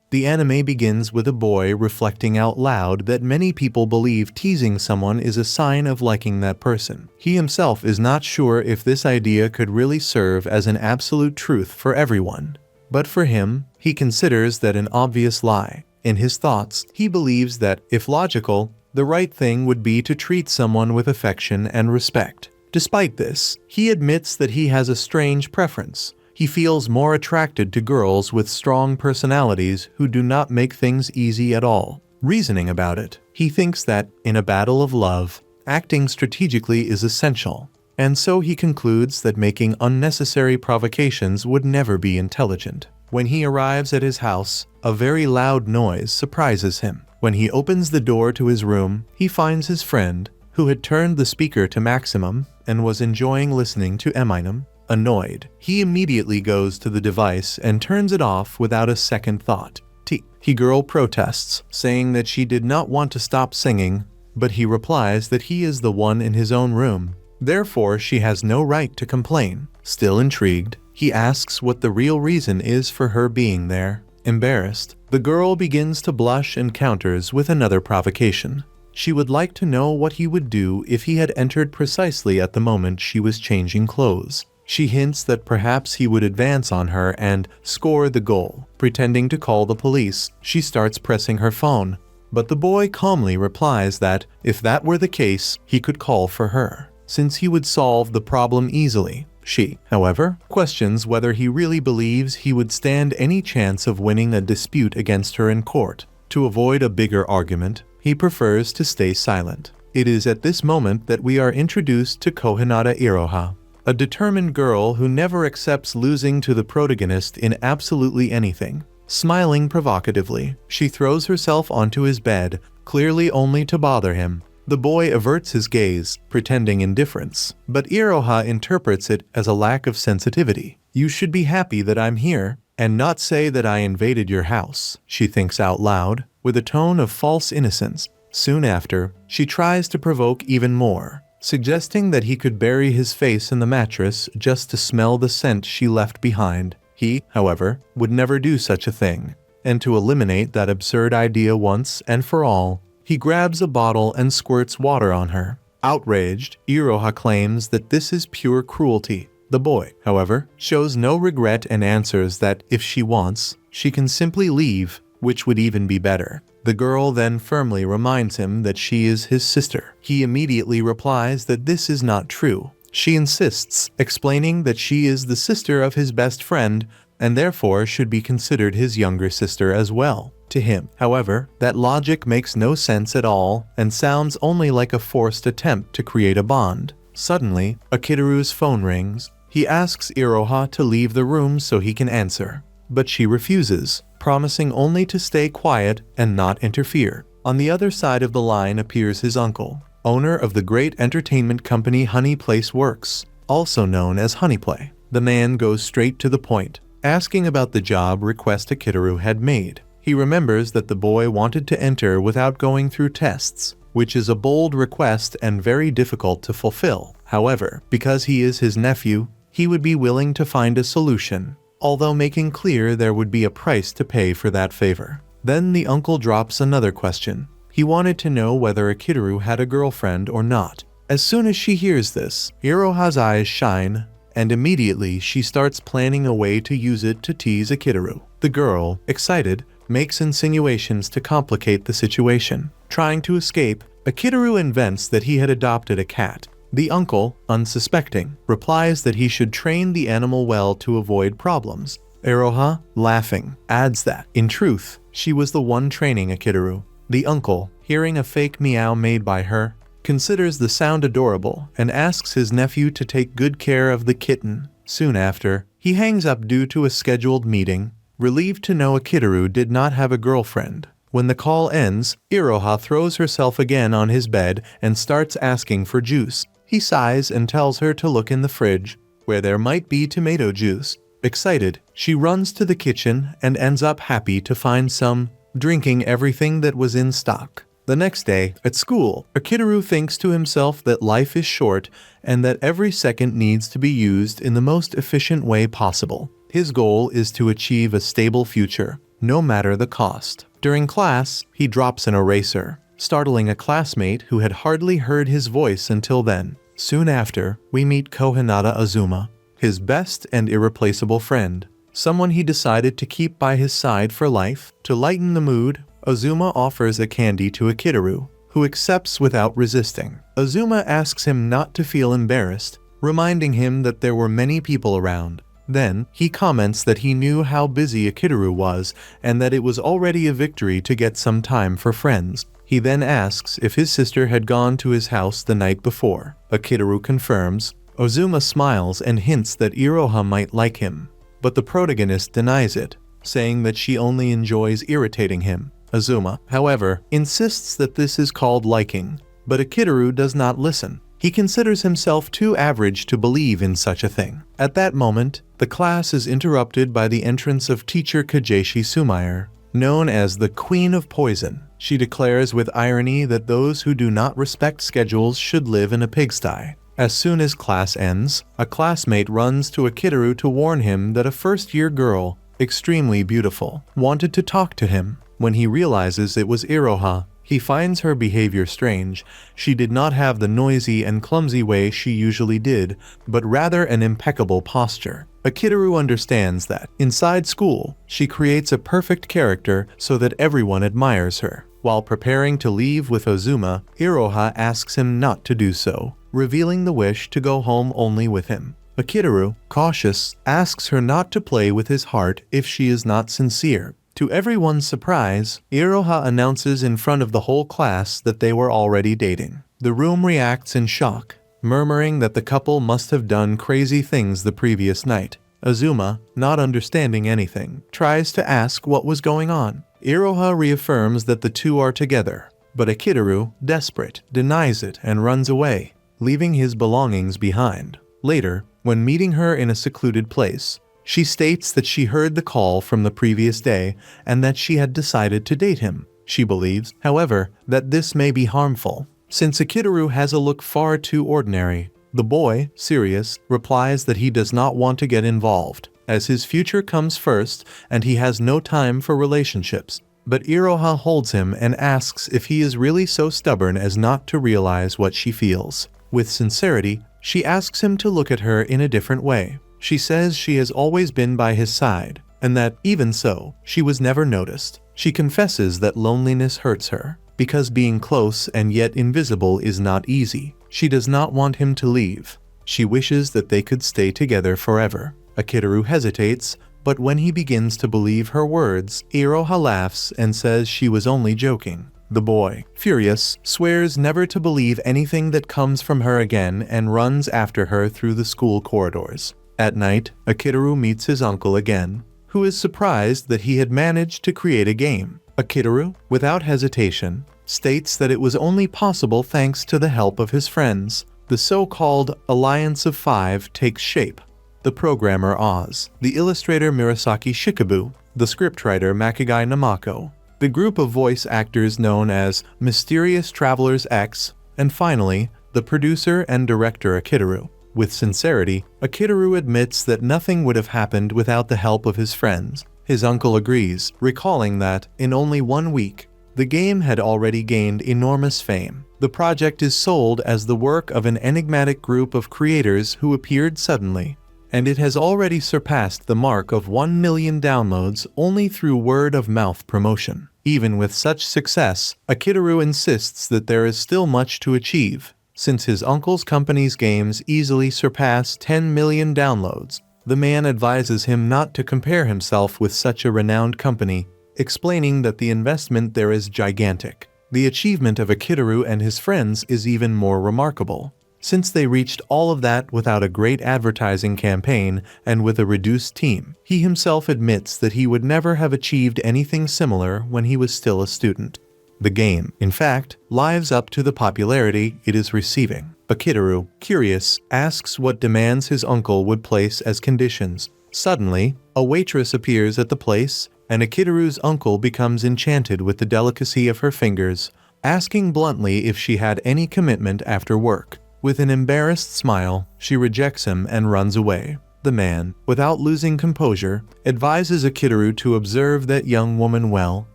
The anime begins with a boy reflecting out loud that many people believe teasing someone is a sign of liking that person. He himself is not sure if this idea could really serve as an absolute truth for everyone. But for him, he considers that an obvious lie. In his thoughts, he believes that, if logical, the right thing would be to treat someone with affection and respect. Despite this, he admits that he has a strange preference. He feels more attracted to girls with strong personalities who do not make things easy at all. Reasoning about it, he thinks that, in a battle of love, acting strategically is essential, and so he concludes that making unnecessary provocations would never be intelligent. When he arrives at his house, a very loud noise surprises him. When he opens the door to his room, he finds his friend, who had turned the speaker to maximum and was enjoying listening to Eminem. Annoyed, he immediately goes to the device and turns it off without a second thought. The girl protests, saying that she did not want to stop singing, but he replies that he is the one in his own room. Therefore, she has no right to complain. Still intrigued, he asks what the real reason is for her being there. Embarrassed, the girl begins to blush and counters with another provocation. She would like to know what he would do if he had entered precisely at the moment she was changing clothes. She hints that perhaps he would advance on her and score the goal. Pretending to call the police, she starts pressing her phone, but the boy calmly replies that, if that were the case, he could call for her, since he would solve the problem easily. She, however, questions whether he really believes he would stand any chance of winning a dispute against her in court. To avoid a bigger argument, he prefers to stay silent. It is at this moment that we are introduced to Kohinata Iroha, a determined girl who never accepts losing to the protagonist in absolutely anything. Smiling provocatively, she throws herself onto his bed, clearly only to bother him. The boy averts his gaze, pretending indifference, but Iroha interprets it as a lack of sensitivity. "You should be happy that I'm here, and not say that I invaded your house," she thinks out loud, with a tone of false innocence. Soon after, she tries to provoke even more, suggesting that he could bury his face in the mattress just to smell the scent she left behind. He, however, would never do such a thing, and to eliminate that absurd idea once and for all, he grabs a bottle and squirts water on her. Outraged, Iroha claims that this is pure cruelty. The boy, however, shows no regret and answers that, if she wants, she can simply leave, which would even be better. The girl then firmly reminds him that she is his sister. He immediately replies that this is not true. She insists, explaining that she is the sister of his best friend and therefore should be considered his younger sister as well. To him, however, that logic makes no sense at all and sounds only like a forced attempt to create a bond. Suddenly, Akiteru's phone rings. He asks Iroha to leave the room so he can answer, but she refuses, promising only to stay quiet and not interfere. On the other side of the line appears his uncle, owner of the great entertainment company Honey Place Works, also known as Honeyplay. The man goes straight to the point, asking about the job request Akiteru had made. He remembers that the boy wanted to enter without going through tests, which is a bold request and very difficult to fulfill. However, because he is his nephew, he would be willing to find a solution, although making clear there would be a price to pay for that favor. Then the uncle drops another question. He wanted to know whether Akiteru had a girlfriend or not. As soon as she hears this, Iroha's eyes shine, and immediately she starts planning a way to use it to tease Akiteru. The girl, excited, makes insinuations to complicate the situation. Trying to escape, Akiteru invents that he had adopted a cat. The uncle, unsuspecting, replies that he should train the animal well to avoid problems. Iroha, laughing, adds that, in truth, she was the one training Akiteru. The uncle, hearing a fake meow made by her, considers the sound adorable and asks his nephew to take good care of the kitten. Soon after, he hangs up due to a scheduled meeting, relieved to know Akiteru did not have a girlfriend. When the call ends, Iroha throws herself again on his bed and starts asking for juice. He sighs and tells her to look in the fridge, where there might be tomato juice. Excited, she runs to the kitchen and ends up happy to find some, drinking everything that was in stock. The next day, at school, Akiteru thinks to himself that life is short and that every second needs to be used in the most efficient way possible. His goal is to achieve a stable future. no matter the cost. During class, he drops an eraser, startling a classmate who had hardly heard his voice until then. Soon after, we meet Kohinata Azuma, his best and irreplaceable friend, someone he decided to keep by his side for life. To lighten the mood, Azuma offers a candy to Akiteru, who accepts without resisting. Azuma asks him not to feel embarrassed, reminding him that there were many people around. Then, he comments that he knew how busy Akiteru was and that it was already a victory to get some time for friends. He then asks if his sister had gone to his house the night before. Akiteru confirms. Azuma smiles and hints that Iroha might like him, but the protagonist denies it, saying that she only enjoys irritating him. Azuma, however, insists that this is called liking, but Akiteru does not listen. He considers himself too average to believe in such a thing. At that moment, the class is interrupted by the entrance of teacher Kajeshi Sumair, known as the Queen of Poison. She declares with irony that those who do not respect schedules should live in a pigsty. As soon as class ends, a classmate runs to Akiteru to warn him that a first-year girl, extremely beautiful, wanted to talk to him. When he realizes it was Iroha, he finds her behavior strange. She did not have the noisy and clumsy way she usually did, but rather an impeccable posture. Akiteru understands that, inside school, she creates a perfect character so that everyone admires her. While preparing to leave with Azuma, Iroha asks him not to do so, revealing the wish to go home only with him. Akiteru, cautious, asks her not to play with his heart if she is not sincere. To everyone's surprise, Iroha announces in front of the whole class that they were already dating. The room reacts in shock, murmuring that the couple must have done crazy things the previous night. Azuma, not understanding anything, tries to ask what was going on. Iroha reaffirms that the two are together, but Akiteru, desperate, denies it and runs away, leaving his belongings behind. Later, when meeting her in a secluded place, she states that she heard the call from the previous day and that she had decided to date him. She believes, however, that this may be harmful, since Akiteru has a look far too ordinary. The boy, serious, replies that he does not want to get involved, as his future comes first and he has no time for relationships. But Iroha holds him and asks if he is really so stubborn as not to realize what she feels. With sincerity, she asks him to look at her in a different way. She says she has always been by his side, and that, even so, she was never noticed. She confesses that loneliness hurts her, because being close and yet invisible is not easy. She does not want him to leave. She wishes that they could stay together forever. Akiteru hesitates, but when he begins to believe her words, Iroha laughs and says she was only joking. The boy, furious, swears never to believe anything that comes from her again and runs after her through the school corridors. At night, Akiteru meets his uncle again, who is surprised that he had managed to create a game. Akiteru, without hesitation, states that it was only possible thanks to the help of his friends. The so-called Alliance of Five takes shape. The programmer Oz, the illustrator Murasaki Shikabu, the scriptwriter Makigai Namako, the group of voice actors known as Mysterious Travelers X, and finally, the producer and director Akiteru. With sincerity, Akiteru admits that nothing would have happened without the help of his friends. His uncle agrees, recalling that, in only 1 week, the game had already gained enormous fame. The project is sold as the work of an enigmatic group of creators who appeared suddenly, and it has already surpassed the mark of 1 million downloads only through word-of-mouth promotion. Even with such success, Akiteru insists that there is still much to achieve, since his uncle's company's games easily surpass 10 million downloads. The man advises him not to compare himself with such a renowned company, explaining that the investment there is gigantic. The achievement of Akiteru and his friends is even more remarkable, since they reached all of that without a great advertising campaign and with a reduced team. He himself admits that he would never have achieved anything similar when he was still a student. The game, in fact, lives up to the popularity it is receiving. Akiteru, curious, asks what demands his uncle would place as conditions. Suddenly, a waitress appears at the place, and Akiteru's uncle becomes enchanted with the delicacy of her fingers, asking bluntly if she had any commitment after work. With an embarrassed smile, she rejects him and runs away. The man, without losing composure, advises Akiteru to observe that young woman well,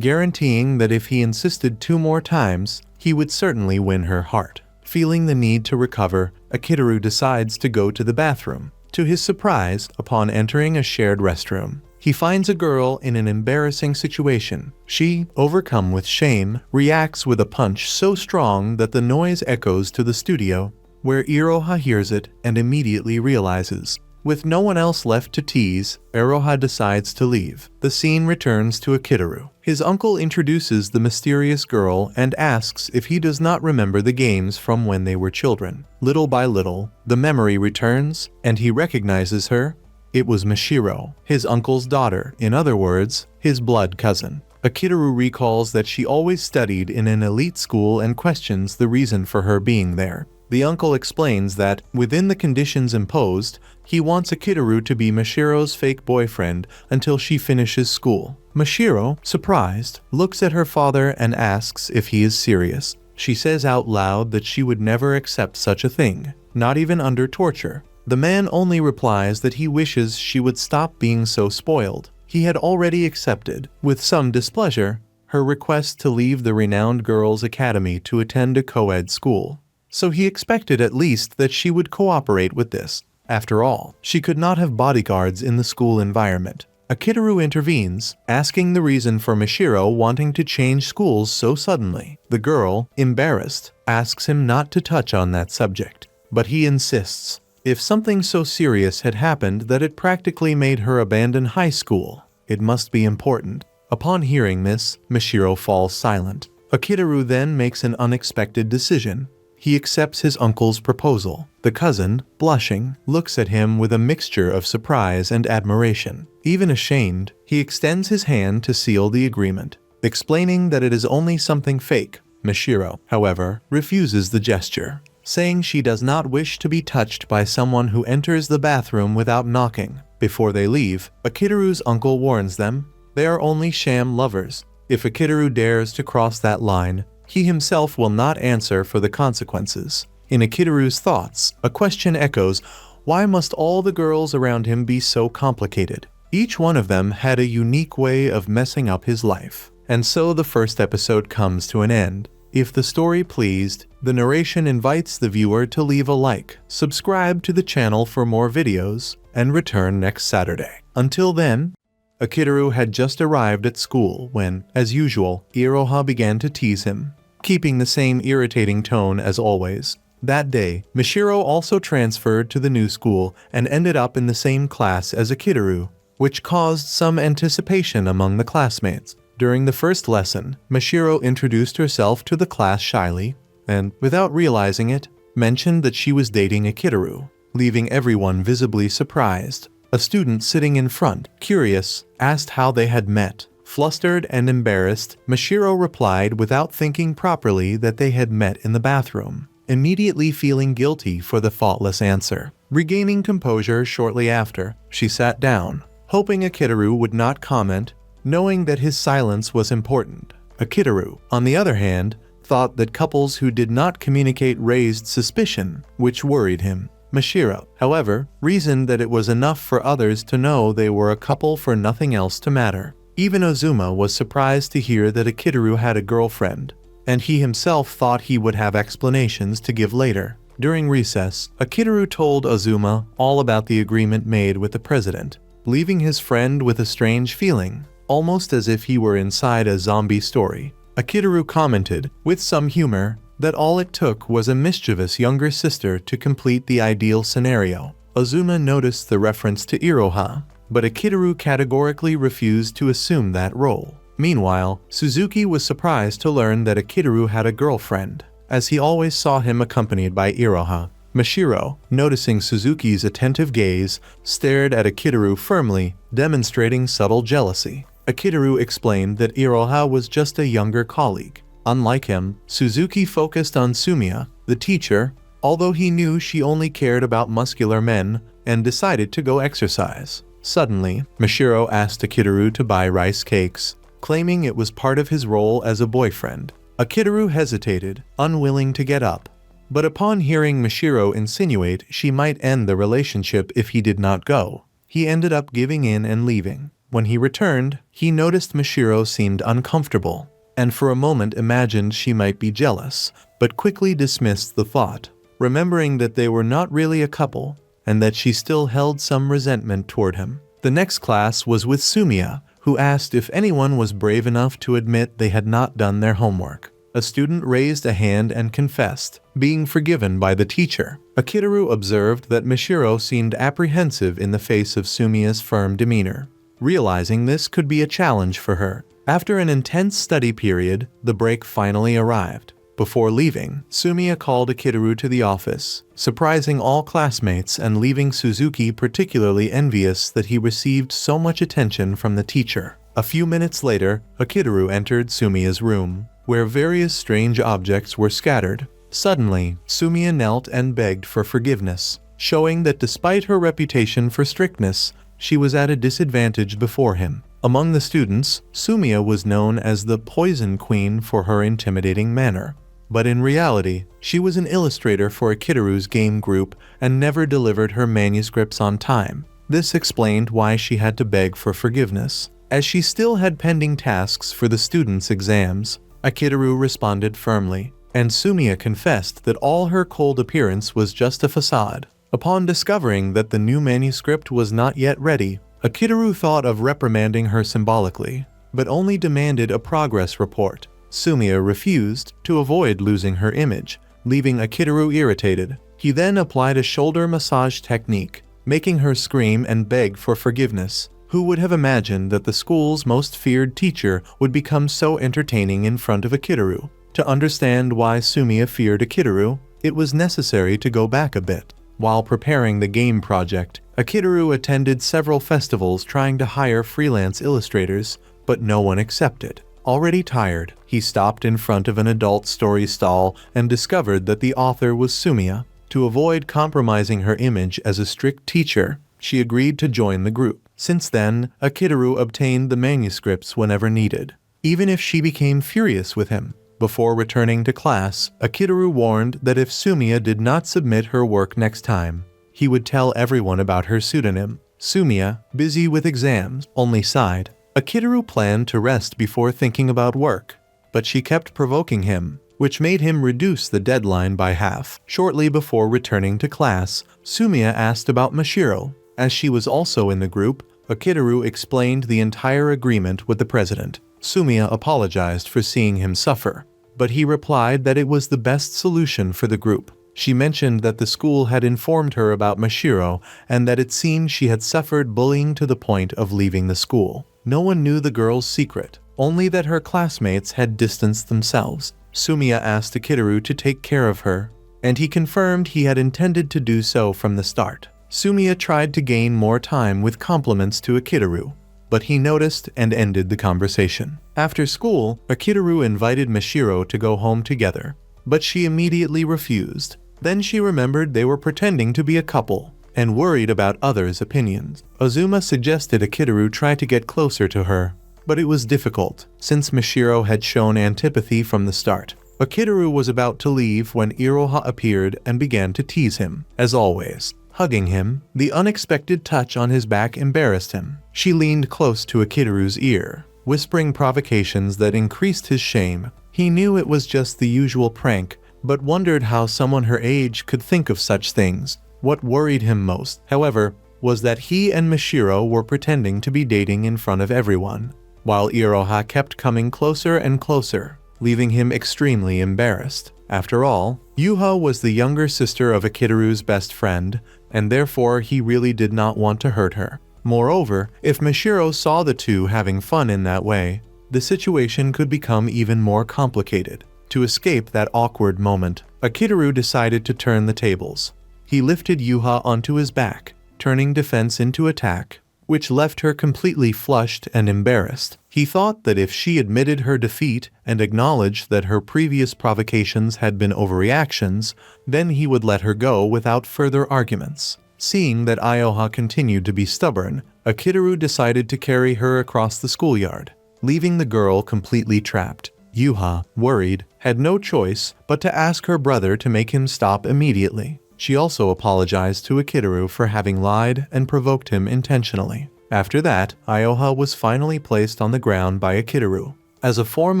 guaranteeing that if he insisted 2 more times, he would certainly win her heart. Feeling the need to recover, Akiteru decides to go to the bathroom. To his surprise, upon entering a shared restroom, he finds a girl in an embarrassing situation. She, overcome with shame, reacts with a punch so strong that the noise echoes to the studio, where Iroha hears it and immediately realizes. With no one else left to tease, Iroha decides to leave. The scene returns to Akiteru. His uncle introduces the mysterious girl and asks if he does not remember the games from when they were children. Little by little, the memory returns, and he recognizes her. It was Mashiro, his uncle's daughter, in other words, his blood cousin. Akiteru recalls that she always studied in an elite school and questions the reason for her being there. The uncle explains that, within the conditions imposed, he wants Akiteru to be Mashiro's fake boyfriend until she finishes school. Mashiro, surprised, looks at her father and asks if he is serious. She says out loud that she would never accept such a thing, not even under torture. The man only replies that he wishes she would stop being so spoiled. He had already accepted, with some displeasure, her request to leave the renowned girls' academy to attend a co-ed school. So he expected at least that she would cooperate with this. After all, she could not have bodyguards in the school environment. Akiteru intervenes, asking the reason for Mashiro wanting to change schools so suddenly. The girl, embarrassed, asks him not to touch on that subject. But he insists. If something so serious had happened that it practically made her abandon high school, it must be important. Upon hearing this, Mashiro falls silent. Akiteru then makes an unexpected decision. He accepts his uncle's proposal. The cousin, blushing, looks at him with a mixture of surprise and admiration. Even ashamed, he extends his hand to seal the agreement, explaining that it is only something fake. Mashiro, however, refuses the gesture, saying she does not wish to be touched by someone who enters the bathroom without knocking. Before they leave, Akiteru's uncle warns them, they are only sham lovers. If Akiteru dares to cross that line, he himself will not answer for the consequences. In Akiteru's thoughts, a question echoes, why must all the girls around him be so complicated? Each one of them had a unique way of messing up his life. And so the first episode comes to an end. If the story pleased, the narration invites the viewer to leave a like, subscribe to the channel for more videos, and return next Saturday. Until then, Akiteru had just arrived at school when, as usual, Iroha began to tease him, keeping the same irritating tone as always. That day, Mashiro also transferred to the new school and ended up in the same class as Akiteru, which caused some anticipation among the classmates. During the first lesson, Mashiro introduced herself to the class shyly, and, without realizing it, mentioned that she was dating Akiteru, leaving everyone visibly surprised. A student sitting in front, curious, asked how they had met. Flustered and embarrassed, Mashiro replied without thinking properly that they had met in the bathroom, immediately feeling guilty for the thoughtless answer. Regaining composure shortly after, she sat down, hoping Akiteru would not comment, knowing that his silence was important. Akiteru, on the other hand, thought that couples who did not communicate raised suspicion, which worried him. Mashiro, however, reasoned that it was enough for others to know they were a couple for nothing else to matter. Even Ozuma was surprised to hear that Akiteru had a girlfriend, and he himself thought he would have explanations to give later. During recess, Akiteru told Ozuma all about the agreement made with the president, leaving his friend with a strange feeling, almost as if he were inside a zombie story. Akiteru commented, with some humor, that all it took was a mischievous younger sister to complete the ideal scenario. Ozuma noticed the reference to Iroha, but Akiteru categorically refused to assume that role. Meanwhile, Suzuki was surprised to learn that Akiteru had a girlfriend, as he always saw him accompanied by Iroha. Mashiro, noticing Suzuki's attentive gaze, stared at Akiteru firmly, demonstrating subtle jealousy. Akiteru explained that Iroha was just a younger colleague. Unlike him, Suzuki focused on Sumiya, the teacher, although he knew she only cared about muscular men, and decided to go exercise. Suddenly, Mashiro asked Akiteru to buy rice cakes, claiming it was part of his role as a boyfriend. Akiteru hesitated, unwilling to get up, But upon hearing Mashiro insinuate she might end the relationship if he did not go, he ended up giving in and leaving. When he returned, he noticed Mashiro seemed uncomfortable, and for a moment imagined she might be jealous, but quickly dismissed the thought, remembering that they were not really a couple, and that she still held some resentment toward him. The next class was with Sumiya, who asked if anyone was brave enough to admit they had not done their homework. A student raised a hand and confessed, being forgiven by the teacher. Akiteru observed that Mashiro seemed apprehensive in the face of Sumiya's firm demeanor. Realizing this could be a challenge for her, after an intense study period, the break finally arrived. Before leaving, Sumiya called Akiteru to the office, surprising all classmates and leaving Suzuki particularly envious that he received so much attention from the teacher. A few minutes later, Akiteru entered Sumiya's room, where various strange objects were scattered. Suddenly, Sumiya knelt and begged for forgiveness, showing that despite her reputation for strictness, she was at a disadvantage before him. Among the students, Sumiya was known as the Poison Queen for her intimidating manner. But in reality, she was an illustrator for Akiteru's game group and never delivered her manuscripts on time. This explained why she had to beg for forgiveness. As she still had pending tasks for the students' exams, Akiteru responded firmly, and Sumiya confessed that all her cold appearance was just a facade. Upon discovering that the new manuscript was not yet ready, Akiteru thought of reprimanding her symbolically, but only demanded a progress report. Sumiya refused to avoid losing her image, leaving Akiteru irritated. He then applied a shoulder massage technique, making her scream and beg for forgiveness. Who would have imagined that the school's most feared teacher would become so entertaining in front of Akiteru? To understand why Sumiya feared Akiteru, it was necessary to go back a bit. While preparing the game project, Akiteru attended several festivals trying to hire freelance illustrators, but no one accepted. Already tired, he stopped in front of an adult story stall and discovered that the author was Sumiya. To avoid compromising her image as a strict teacher, she agreed to join the group. Since then, Akiteru obtained the manuscripts whenever needed, even if she became furious with him. Before returning to class, Akiteru warned that if Sumiya did not submit her work next time, he would tell everyone about her pseudonym. Sumiya, busy with exams, only sighed. Akiteru planned to rest before thinking about work, but she kept provoking him, which made him reduce the deadline by half. Shortly before returning to class, Sumiya asked about Mashiro. As she was also in the group, Akiteru explained the entire agreement with the president. Sumiya apologized for seeing him suffer, but he replied that it was the best solution for the group. She mentioned that the school had informed her about Mashiro and that it seemed she had suffered bullying to the point of leaving the school. No one knew the girl's secret, only that her classmates had distanced themselves. Sumiya asked Akiteru to take care of her, and he confirmed he had intended to do so from the start. Sumiya tried to gain more time with compliments to Akiteru, but he noticed and ended the conversation. After school, Akiteru invited Mashiro to go home together, but she immediately refused. Then she remembered they were pretending to be a couple, and worried about others' opinions. Azuma suggested Akiteru try to get closer to her, but it was difficult, since Mashiro had shown antipathy from the start. Akiteru was about to leave when Iroha appeared and began to tease him. As always, hugging him, the unexpected touch on his back embarrassed him. She leaned close to Akiteru's ear, whispering provocations that increased his shame. He knew it was just the usual prank, but wondered how someone her age could think of such things. What worried him most, however, was that he and Mashiro were pretending to be dating in front of everyone, while Iroha kept coming closer and closer, leaving him extremely embarrassed. After all, Yuha was the younger sister of Akiteru's best friend, and therefore he really did not want to hurt her. Moreover, if Mashiro saw the two having fun in that way, the situation could become even more complicated. To escape that awkward moment, Akiteru decided to turn the tables. He lifted Yuha onto his back, turning defense into attack, which left her completely flushed and embarrassed. He thought that if she admitted her defeat and acknowledged that her previous provocations had been overreactions, then he would let her go without further arguments. Seeing that Iroha continued to be stubborn, Akiteru decided to carry her across the schoolyard, leaving the girl completely trapped. Yuha, worried, had no choice but to ask her brother to make him stop immediately. She also apologized to Akiteru for having lied and provoked him intentionally. After that, Iroha was finally placed on the ground by Akiteru as a form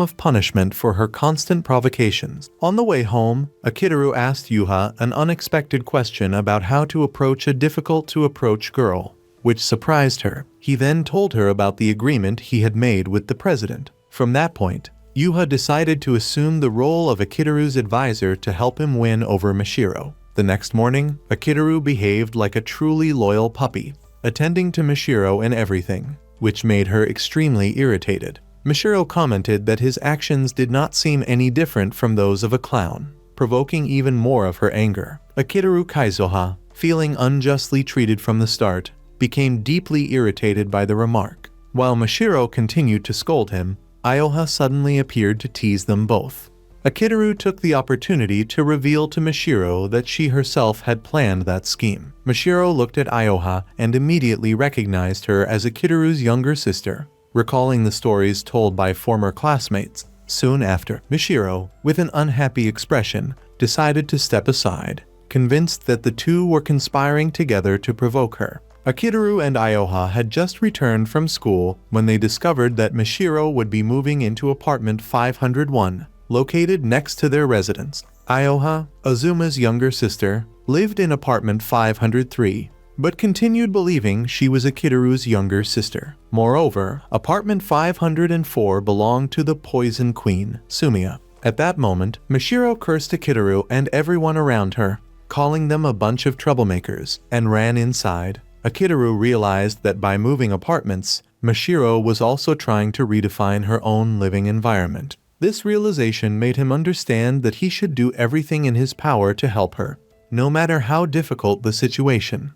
of punishment for her constant provocations. On the way home, Akiteru asked Yuha an unexpected question about how to approach a difficult-to-approach girl, which surprised her. He then told her about the agreement he had made with the president. From that point, Yuha decided to assume the role of Akiteru's advisor to help him win over Mashiro. The next morning, Akiteru behaved like a truly loyal puppy, attending to Mashiro and everything, which made her extremely irritated. Mashiro commented that his actions did not seem any different from those of a clown, provoking even more of her anger. Akiteru Kaizoha, feeling unjustly treated from the start, became deeply irritated by the remark. While Mashiro continued to scold him, Iroha suddenly appeared to tease them both. Akiteru took the opportunity to reveal to Mashiro that she herself had planned that scheme. Mashiro looked at Iroha and immediately recognized her as Akiteru's younger sister, recalling the stories told by former classmates. Soon after, Mashiro, with an unhappy expression, decided to step aside, convinced that the two were conspiring together to provoke her. Akiteru and Iroha had just returned from school when they discovered that Mashiro would be moving into apartment 501, located next to their residence. Iroha, Azuma's younger sister, lived in apartment 503, but continued believing she was Akiteru's younger sister. Moreover, apartment 504 belonged to the Poison Queen, Sumiya. At that moment, Mashiro cursed Akiteru and everyone around her, calling them a bunch of troublemakers, and ran inside. Akiteru realized that by moving apartments, Mashiro was also trying to redefine her own living environment. This realization made him understand that he should do everything in his power to help her, no matter how difficult the situation.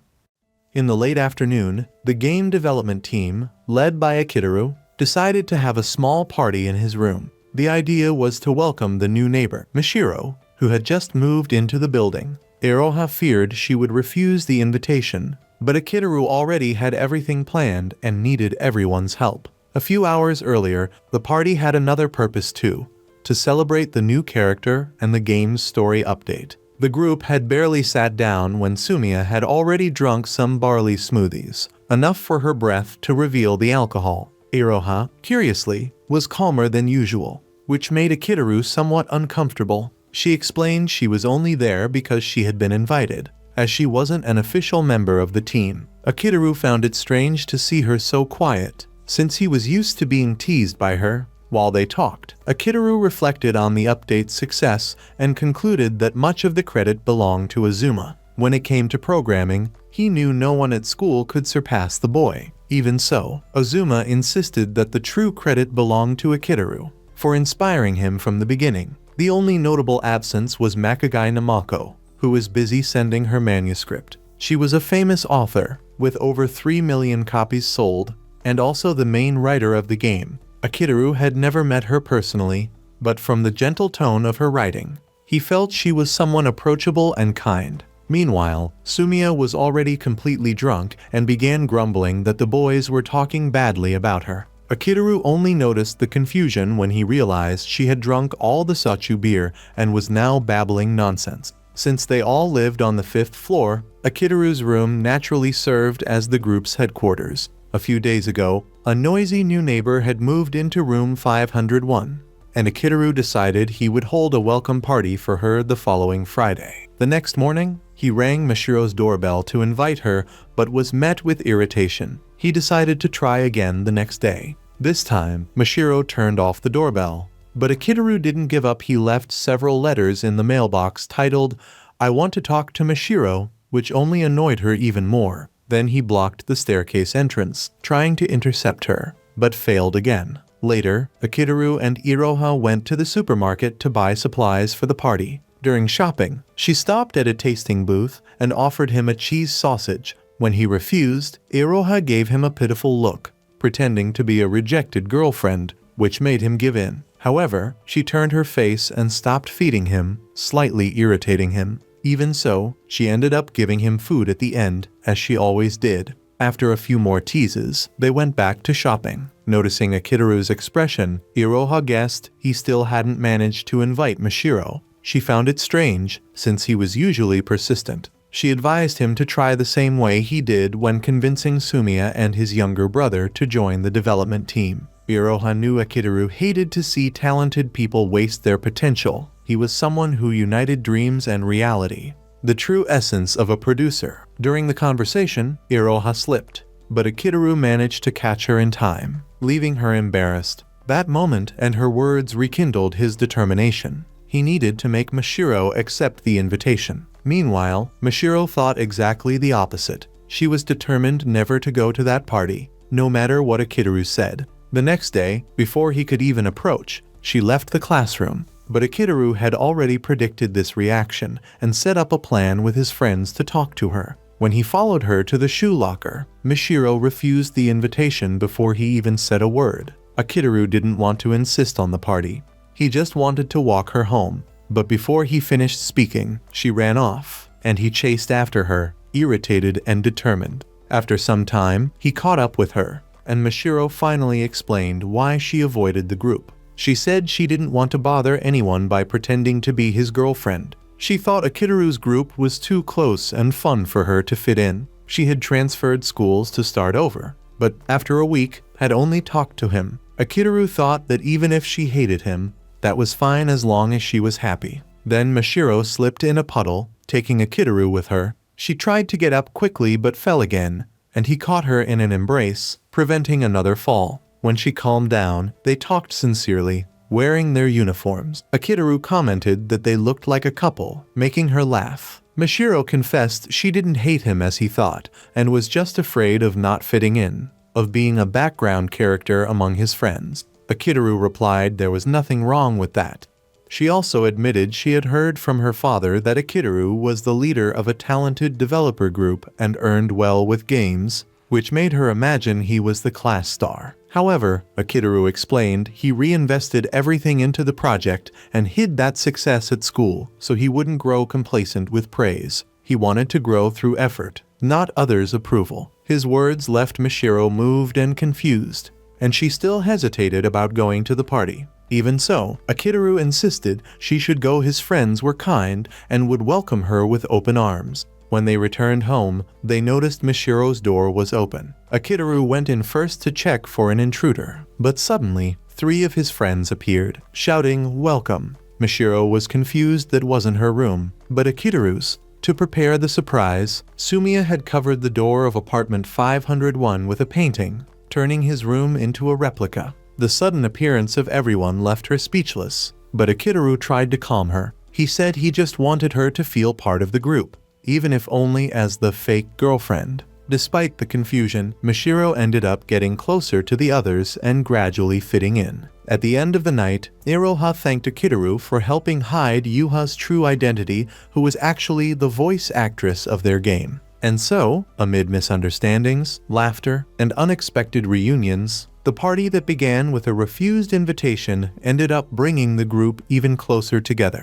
In the late afternoon, the game development team, led by Akiteru, decided to have a small party in his room. The idea was to welcome the new neighbor, Mashiro, who had just moved into the building. Iroha feared she would refuse the invitation, but Akiteru already had everything planned and needed everyone's help. A few hours earlier, the party had another purpose too, to celebrate the new character and the game's story update. The group had barely sat down when Sumiya had already drunk some barley smoothies, enough for her breath to reveal the alcohol. Iroha, curiously, was calmer than usual, which made Akiteru somewhat uncomfortable. She explained she was only there because she had been invited, as she wasn't an official member of the team. Akiteru found it strange to see her so quiet, since he was used to being teased by her. While they talked, Akiteru reflected on the update's success and concluded that much of the credit belonged to Azuma. When it came to programming, he knew no one at school could surpass the boy. Even so, Azuma insisted that the true credit belonged to Akiteru for inspiring him from the beginning. The only notable absence was Makagai Namako, who was busy sending her manuscript. She was a famous author, with over 3 million copies sold, and also the main writer of the game. Akiteru had never met her personally, but from the gentle tone of her writing, he felt she was someone approachable and kind. Meanwhile, Sumiya was already completely drunk and began grumbling that the boys were talking badly about her. Akiteru only noticed the confusion when he realized she had drunk all the sachu beer and was now babbling nonsense. Since they all lived on the 5th floor, Akiteru's room naturally served as the group's headquarters. A few days ago, a noisy new neighbor had moved into room 501, and Akiteru decided he would hold a welcome party for her the following Friday. The next morning, he rang Mashiro's doorbell to invite her, but was met with irritation. He decided to try again the next day. This time, Mashiro turned off the doorbell, but Akiteru didn't give up. He left several letters in the mailbox titled, "I want to talk to Mashiro," which only annoyed her even more. Then he blocked the staircase entrance, trying to intercept her, but failed again. Later, Akiteru and Iroha went to the supermarket to buy supplies for the party. During shopping, she stopped at a tasting booth and offered him a cheese sausage. When he refused, Iroha gave him a pitiful look, pretending to be a rejected girlfriend, which made him give in. However, she turned her face and stopped feeding him, slightly irritating him. Even so, she ended up giving him food at the end, as she always did. After a few more teases, they went back to shopping. Noticing Akiteru's expression, Iroha guessed he still hadn't managed to invite Mashiro. She found it strange, since he was usually persistent. She advised him to try the same way he did when convincing Sumiya and his younger brother to join the development team. Iroha knew Akiteru hated to see talented people waste their potential. He was someone who united dreams and reality, the true essence of a producer. During the conversation, Iroha slipped, but Akiteru managed to catch her in time, leaving her embarrassed. That moment and her words rekindled his determination. He needed to make Mashiro accept the invitation. Meanwhile, Mashiro thought exactly the opposite. She was determined never to go to that party, no matter what Akiteru said. The next day, before he could even approach, she left the classroom. But Akiteru had already predicted this reaction and set up a plan with his friends to talk to her. When he followed her to the shoe locker, Mashiro refused the invitation before he even said a word. Akiteru didn't want to insist on the party. He just wanted to walk her home. But before he finished speaking, she ran off, and he chased after her, irritated and determined. After some time, he caught up with her, and Mashiro finally explained why she avoided the group. She said she didn't want to bother anyone by pretending to be his girlfriend. She thought Akiteru's group was too close and fun for her to fit in. She had transferred schools to start over, but after a week, had only talked to him. Akiteru thought that even if she hated him, that was fine as long as she was happy. Then Mashiro slipped in a puddle, taking Akiteru with her. She tried to get up quickly but fell again, and he caught her in an embrace, preventing another fall. When she calmed down, they talked sincerely, wearing their uniforms. Akiteru commented that they looked like a couple, making her laugh. Mashiro confessed she didn't hate him as he thought, and was just afraid of not fitting in, of being a background character among his friends. Akiteru replied there was nothing wrong with that. She also admitted she had heard from her father that Akiteru was the leader of a talented developer group and earned well with games, which made her imagine he was the class star. However, Akiteru explained he reinvested everything into the project and hid that success at school so he wouldn't grow complacent with praise. He wanted to grow through effort, not others' approval. His words left Mashiro moved and confused, and she still hesitated about going to the party. Even so, Akiteru insisted she should go. His friends were kind and would welcome her with open arms. When they returned home, they noticed Mashiro's door was open. Akiteru went in first to check for an intruder, but suddenly, 3 of his friends appeared, shouting, "Welcome." Mashiro was confused that wasn't her room, but Akiteru's. To prepare the surprise, Sumiya had covered the door of apartment 501 with a painting, turning his room into a replica. The sudden appearance of everyone left her speechless, but Akiteru tried to calm her. He said he just wanted her to feel part of the group, even if only as the fake girlfriend. Despite the confusion, Mashiro ended up getting closer to the others and gradually fitting in. At the end of the night, Iroha thanked Akiteru for helping hide Yuha's true identity, who was actually the voice actress of their game. And so, amid misunderstandings, laughter, and unexpected reunions, the party that began with a refused invitation ended up bringing the group even closer together.